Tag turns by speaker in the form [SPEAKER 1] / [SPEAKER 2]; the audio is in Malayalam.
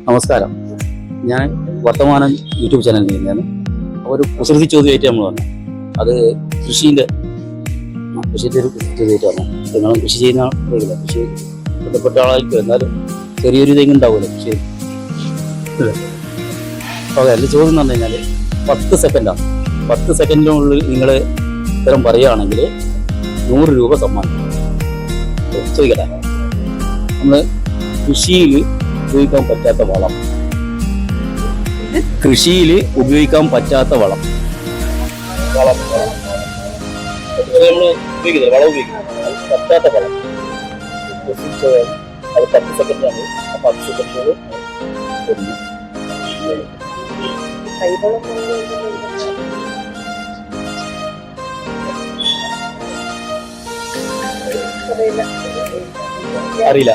[SPEAKER 1] നമസ്കാരം. ഞാൻ വർത്തമാനം യൂട്യൂബ് ചാനൽ ചെയ്യുന്നതാണ്. ഒരു കുസൃതി ചോദ്യമായിട്ട് നമ്മൾ വന്നു. അത് കൃഷിൻ്റെ ഒരു കുസൃതി ചോദ്യമായിട്ട് വന്നു. നിങ്ങളും കൃഷി ചെയ്യുന്ന അറിയില്ല, കൃഷി ബന്ധപ്പെട്ട ആളായിരിക്കും, എന്നാലും ചെറിയൊരു ഇതെങ്ങുണ്ടാവുമല്ലോ കൃഷി. ഓക്കെ, എൻ്റെ ചോദ്യം എന്ന് പറഞ്ഞു കഴിഞ്ഞാൽ 10 സെക്കൻഡാണ്. 10 സെക്കൻഡിനുള്ളിൽ നിങ്ങൾ ഉത്തരം പറയുകയാണെങ്കിൽ 100 രൂപ സമ്മാനം. ചോദിക്കട്ടെ, നമ്മൾ കൃഷിയിൽ ഉപയോഗിക്കാൻ പറ്റാത്ത വളം, കൃഷിയിൽ ഉപയോഗിക്കാൻ പറ്റാത്ത വളം ഉപയോഗിക്കുന്നത്, വളം ഉപയോഗിക്കുന്നത് പറ്റാത്ത വളം. അത് 10 സെക്കൻഡാണ്. ആ 10 സെക്കൻഡ് അറിയില്ല.